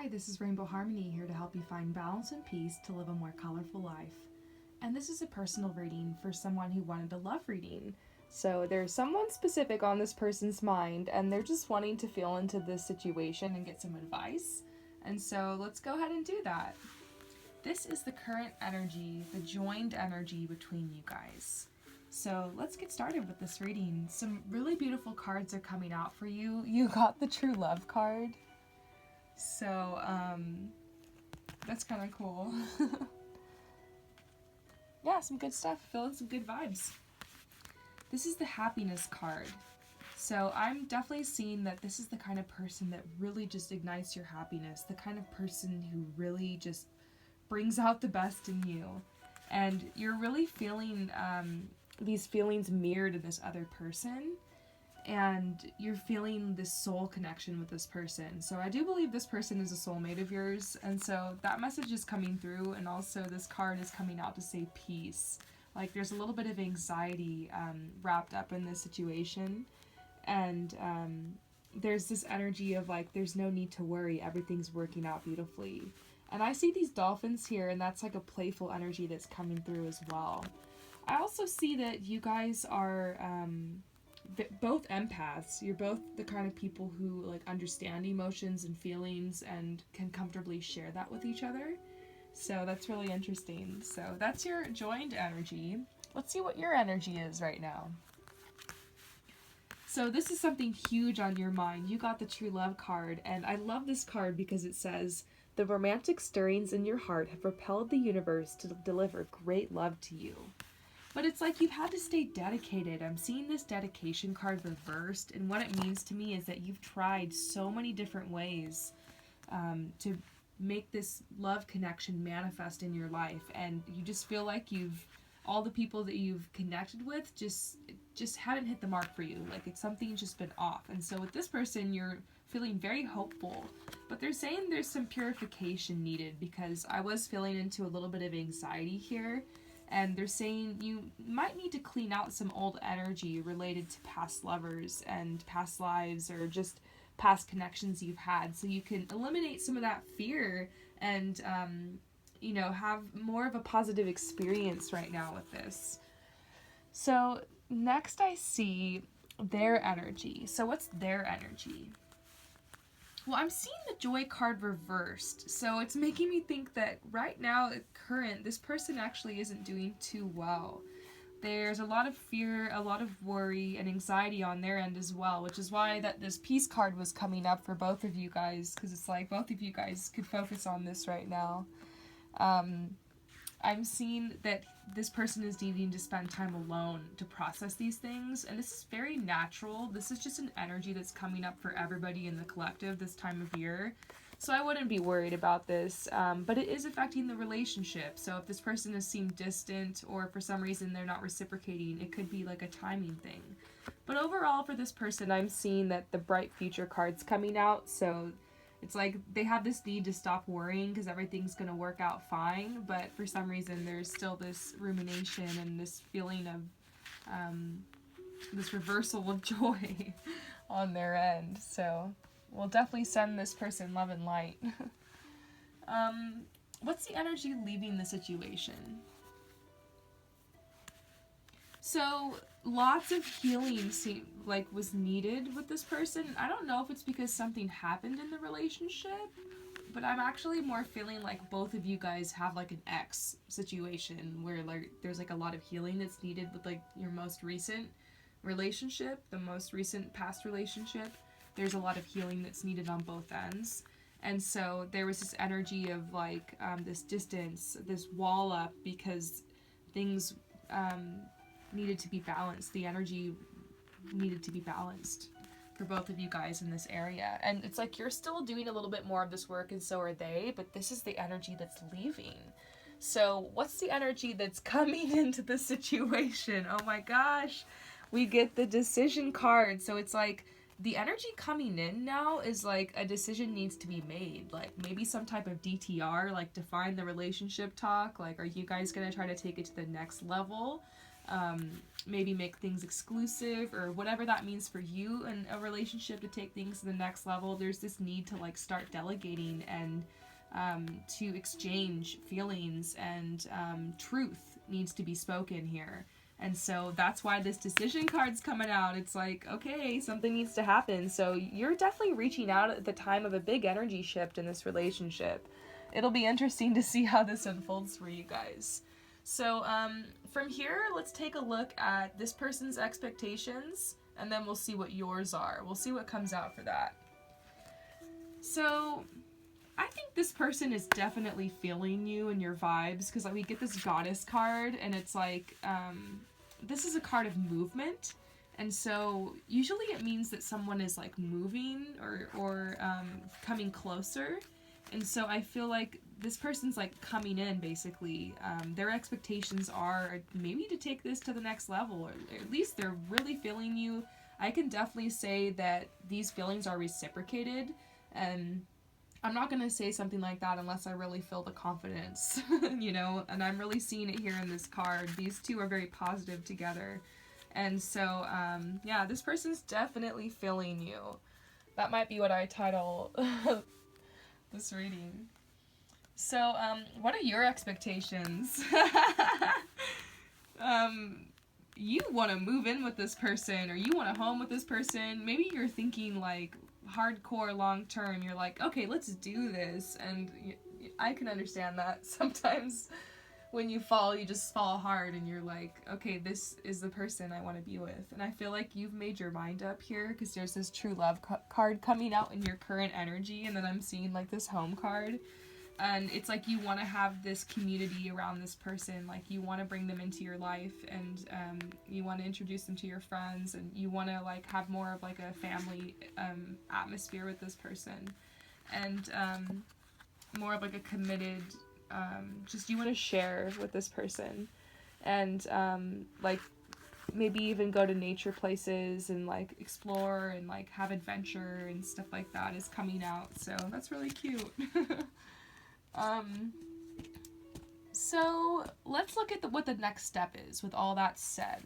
Hi, this is Rainbow Harmony here to help you find balance and peace to live a more colorful life. And this is a personal reading for someone who wanted a love reading. So there's someone specific on this person's mind, and they're just wanting to feel into this situation and get some advice. And so let's go ahead and do that. This is the current energy, the joined energy between you guys. So let's get started with this reading. Some really beautiful cards are coming out for you. You got the True Love card. So, that's kind of cool. Yeah, some good stuff. Feeling some good vibes. This is the Happiness card. So I'm definitely seeing that this is the kind of person that really just ignites your happiness. The kind of person who really just brings out the best in you. And you're really feeling these feelings mirrored in this other person. And you're feeling this soul connection with this person. So I do believe this person is a soulmate of yours, and so that message is coming through, and also this card is coming out to say peace. Like there's a little bit of anxiety wrapped up in this situation, and there's this energy of like there's no need to worry, everything's working out beautifully. And I see these dolphins here, and that's like a playful energy that's coming through as well. I also see that you guys are both empaths. You're both the kind of people who like understand emotions and feelings and can comfortably share that with each other. So that's really interesting. So that's your joined energy. Let's see what your energy is right now. So this is something huge on your mind. You got the True Love card, and I love this card because it says, the romantic stirrings in your heart have propelled the universe to deliver great love to you. But it's like you've had to stay dedicated. I'm seeing this dedication card reversed, and what it means to me is that you've tried so many different ways to make this love connection manifest in your life, and you just feel like all the people that you've connected with just haven't hit the mark for you. Like something's just been off. And so with this person, you're feeling very hopeful, but they're saying there's some purification needed, because I was feeling into a little bit of anxiety here. And they're saying you might need to clean out some old energy related to past lovers and past lives, or just past connections you've had, so you can eliminate some of that fear and, have more of a positive experience right now with this. So next I see their energy. So what's their energy? Well, I'm seeing the Joy card reversed, so it's making me think that right now, this person actually isn't doing too well. There's a lot of fear, a lot of worry, and anxiety on their end as well, which is why this peace card was coming up for both of you guys, because it's like both of you guys could focus on this right now. I'm seeing that this person is needing to spend time alone to process these things, and this is very natural. This is just an energy that's coming up for everybody in the collective this time of year. So I wouldn't be worried about this, but it is affecting the relationship. So if this person has seemed distant, or for some reason they're not reciprocating, it could be like a timing thing. But overall for this person, I'm seeing that the bright future card's coming out, so it's like they have this need to stop worrying because everything's going to work out fine, but for some reason there's still this rumination and this feeling of this reversal of joy on their end. So we'll definitely send this person love and light. What's the energy leaving the situation? So lots of healing was needed with this person. I don't know if it's because something happened in the relationship, but I'm actually more feeling like both of you guys have like an ex situation where like there's like a lot of healing that's needed with like your most recent relationship, the most recent past relationship. There's a lot of healing that's needed on both ends. And so there was this energy of like this distance, this wall up, because things needed to be balanced. The energy needed to be balanced for both of you guys in this area. And it's like you're still doing a little bit more of this work, and so are they, but this is the energy that's leaving. So what's the energy that's coming into the situation? Oh my gosh. We get the Decision card. So it's like the energy coming in now is like a decision needs to be made. Like maybe some type of DTR, like define the relationship talk. Like, are you guys going to try to take it to the next level? maybe make things exclusive or whatever that means for you in a relationship to take things to the next level. There's this need to like start delegating and to exchange feelings, and truth needs to be spoken here. And so that's why this decision card's coming out. It's like, okay, something needs to happen. So you're definitely reaching out at the time of a big energy shift in this relationship. It'll be interesting to see how this unfolds for you guys. So from here, let's take a look at this person's expectations, and then we'll see what yours are. We'll see what comes out for that. So I think this person is definitely feeling you and your vibes, because like, we get this goddess card, and it's like, this is a card of movement. And so usually it means that someone is like moving or coming closer. And so I feel like this person's like coming in, basically. Their expectations are maybe to take this to the next level, or at least they're really feeling you. I can definitely say that these feelings are reciprocated, and I'm not going to say something like that unless I really feel the confidence, you know, and I'm really seeing it here in this card. These two are very positive together. And so, yeah, this person's definitely feeling you. That might be what I title this reading. So, what are your expectations? You want to move in with this person, or you want a home with this person. Maybe you're thinking like hardcore long term. You're like, okay, let's do this. And I can understand that sometimes when you fall, you just fall hard, and you're like, okay, this is the person I want to be with. And I feel like you've made your mind up here, because there's this true love card coming out in your current energy, and then I'm seeing like this home card. And it's like you want to have this community around this person. Like you want to bring them into your life, and you want to introduce them to your friends, and you want to like have more of like a family atmosphere with this person, and more of like a committed, just you want to share with this person, and like maybe even go to nature places and like explore and like have adventure and stuff like that is coming out. So that's really cute. So let's look at what the next step is with all that said.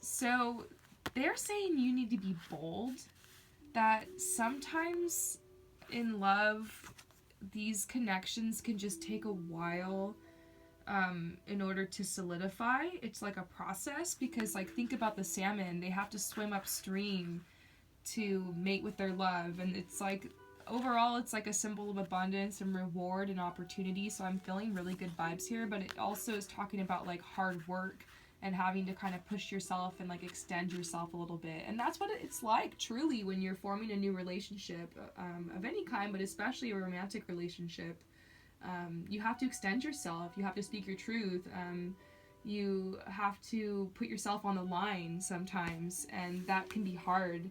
So they're saying you need to be bold, that sometimes in love, these connections can just take a while in order to solidify. It's like a process, because like think about the salmon, they have to swim upstream to mate with their love, and it's like overall it's like a symbol of abundance and reward and opportunity. So I'm feeling really good vibes here, but it also is talking about like hard work and having to kind of push yourself and like extend yourself a little bit. And that's what it's like truly when you're forming a new relationship of any kind, but especially a romantic relationship. You have to extend yourself, you have to speak your truth, you have to put yourself on the line sometimes, and that can be hard.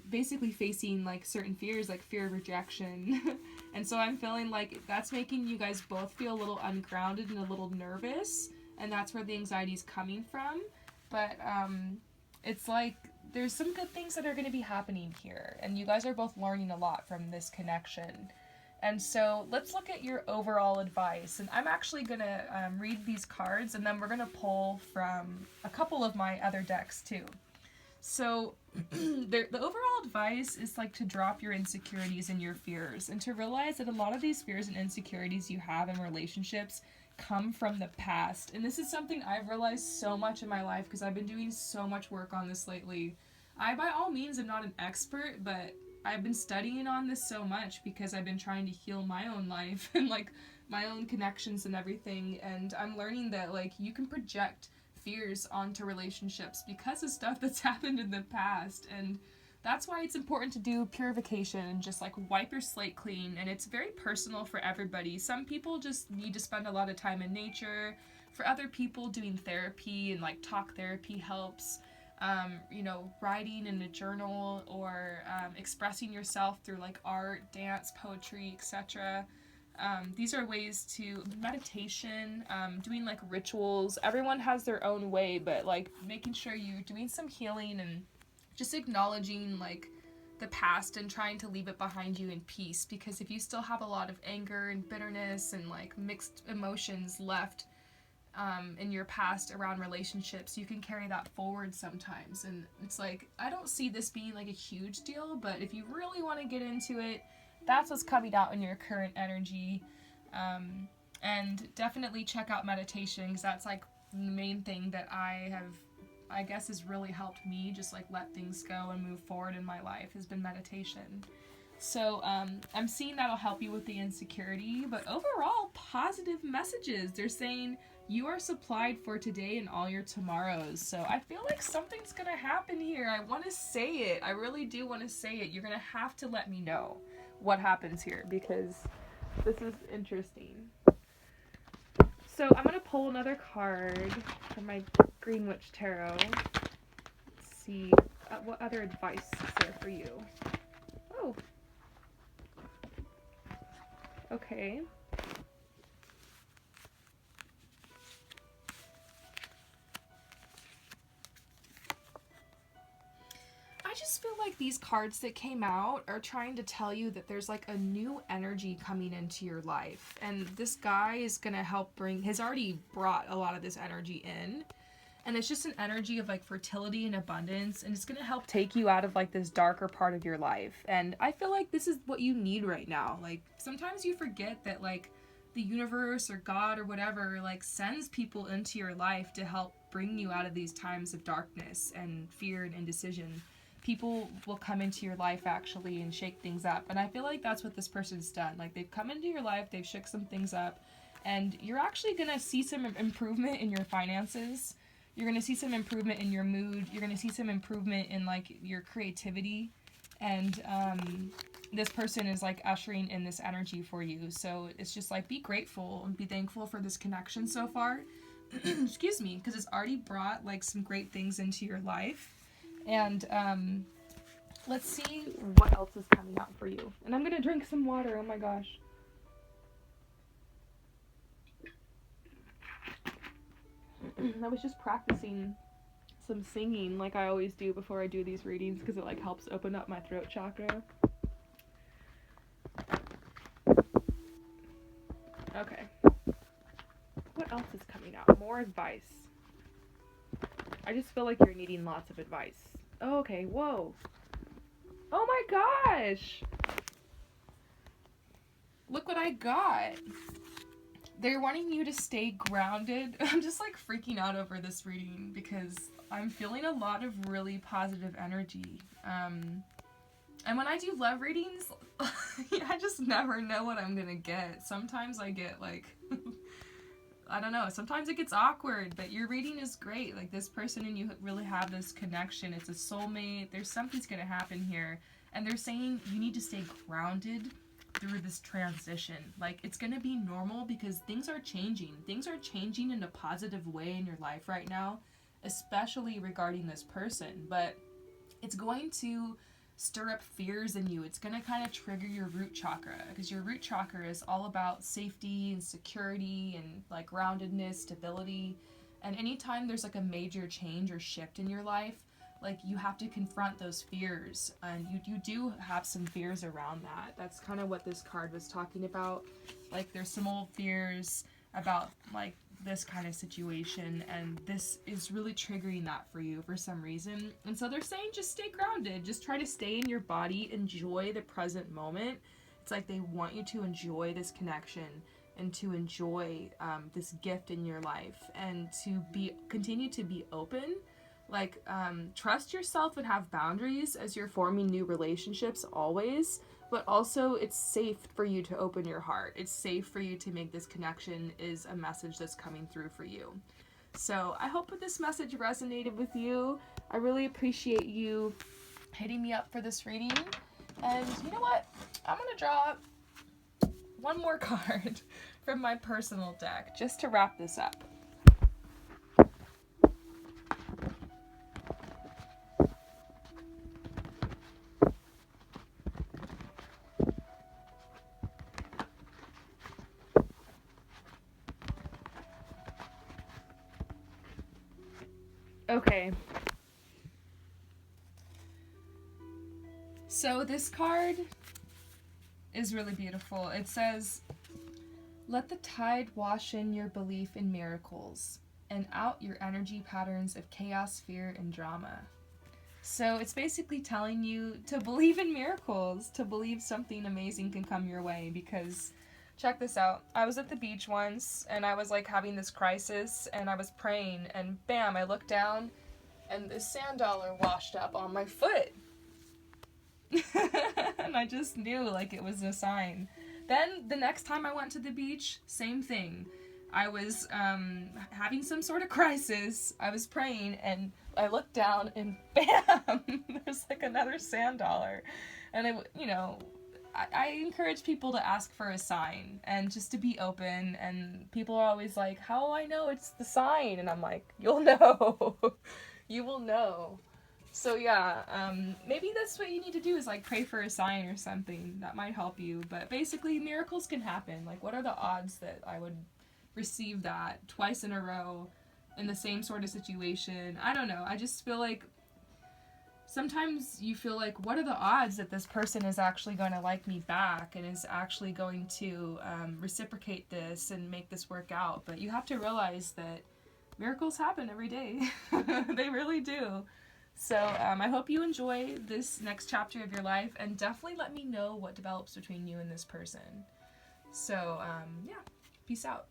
Basically facing like certain fears, like fear of rejection. And so I'm feeling like that's making you guys both feel a little ungrounded and a little nervous, and that's where the anxiety is coming from. But it's like there's some good things that are going to be happening here, and you guys are both learning a lot from this connection. And so let's look at your overall advice, and I'm actually going to read these cards, and then we're going to pull from a couple of my other decks too. So the overall advice is like to drop your insecurities and your fears, and to realize that a lot of these fears and insecurities you have in relationships come from the past. And this is something I've realized so much in my life, because I've been doing so much work on this lately. I by all means am not an expert, but I've been studying on this so much because I've been trying to heal my own life and like my own connections and everything. And I'm learning that like you can project fears onto relationships because of stuff that's happened in the past, and that's why it's important to do purification and just like wipe your slate clean. And it's very personal for everybody. Some people just need to spend a lot of time in nature. For other people, doing therapy and like talk therapy helps. You know, writing in a journal, or expressing yourself through like art, dance, poetry, etc. These are ways to meditation, doing like rituals. Everyone has their own way, but like making sure you're doing some healing and just acknowledging like the past and trying to leave it behind you in peace. Because if you still have a lot of anger and bitterness and like mixed emotions left, in your past around relationships, you can carry that forward sometimes. And it's like, I don't see this being like a huge deal, but if you really want to get into it, that's what's coming out in your current energy. And definitely check out meditation, because that's like the main thing that I guess has really helped me just like let things go and move forward in my life, has been meditation. So I'm seeing that'll help you with the insecurity, but overall positive messages. They're saying you are supplied for today and all your tomorrows. So I feel like something's gonna happen here. I want to say it. I really do want to say it. You're gonna have to let me know what happens here, because this is interesting. So I'm gonna pull another card from my Green Witch Tarot. Let's see what other advice is there for you. Oh. Okay. I just feel like these cards that came out are trying to tell you that there's like a new energy coming into your life. And this guy is going to help has already brought a lot of this energy in. And it's just an energy of like fertility and abundance. And it's going to help take you out of like this darker part of your life. And I feel like this is what you need right now. Like sometimes you forget that like the universe or God or whatever like sends people into your life to help bring you out of these times of darkness and fear and indecision. People will come into your life actually and shake things up. And I feel like that's what this person's done. Like they've come into your life, they've shook some things up, and you're actually going to see some improvement in your finances. You're going to see some improvement in your mood. You're going to see some improvement in like your creativity. And this person is like ushering in this energy for you. So it's just like, be grateful and be thankful for this connection so far. Excuse me, because it's already brought like some great things into your life. And let's see what else is coming out for you. And I'm going to drink some water. Oh my gosh. I was just practicing some singing like I always do before I do these readings, because it like helps open up my throat chakra. Okay. What else is coming out? More advice. I just feel like you're needing lots of advice. Oh, okay. Whoa. Oh my gosh. Look what I got. They're wanting you to stay grounded. I'm just like freaking out over this reading because I'm feeling a lot of really positive energy. And when I do love readings, I just never know what I'm gonna get. Sometimes I get like, I don't know, sometimes it gets awkward, but your reading is great. Like this person and you really have this connection. It's a soulmate. There's something's gonna happen here. And they're saying you need to stay grounded through this transition. Like it's gonna be normal because things are changing. Things are changing in a positive way in your life right now, especially regarding this person. But it's going to stir up fears in you. It's going to kind of trigger your root chakra, because your root chakra is all about safety and security and like groundedness, stability. And anytime there's like a major change or shift in your life, like you have to confront those fears, and you do have some fears around that. That's kind of what this card was talking about. Like there's some old fears about like this kind of situation, and this is really triggering that for you for some reason. And so they're saying just stay grounded, just try to stay in your body, enjoy the present moment. It's like they want you to enjoy this connection and to enjoy this gift in your life, and to continue to be open. Like trust yourself and have boundaries as you're forming new relationships always. But also it's safe for you to open your heart. It's safe for you to make this connection, is a message that's coming through for you. So I hope that this message resonated with you. I really appreciate you hitting me up for this reading. And you know what? I'm going to draw one more card from my personal deck just to wrap this up. Okay. So this card is really beautiful. It says, Let the tide wash in your belief in miracles and out your energy patterns of chaos, fear, and drama. So it's basically telling you to believe in miracles, to believe something amazing can come your way, because check this out. I was at the beach once and I was like having this crisis and I was praying and bam, I looked down and this sand dollar washed up on my foot. And I just knew like it was a sign. Then the next time I went to the beach, same thing. I was having some sort of crisis. I was praying and I looked down and bam, there's like another sand dollar. And I encourage people to ask for a sign and just to be open. And people are always like, how will I know it's the sign? And I'm like, you'll know. You will know. So yeah, maybe that's what you need to do is like pray for a sign or something. That might help you. But basically, miracles can happen. Like, what are the odds that I would receive that twice in a row in the same sort of situation? I don't know. I just feel like sometimes you feel like, what are the odds that this person is actually going to like me back and is actually going to reciprocate this and make this work out? But you have to realize that miracles happen every day. They really do. So I hope you enjoy this next chapter of your life, and definitely let me know what develops between you and this person. So yeah, peace out.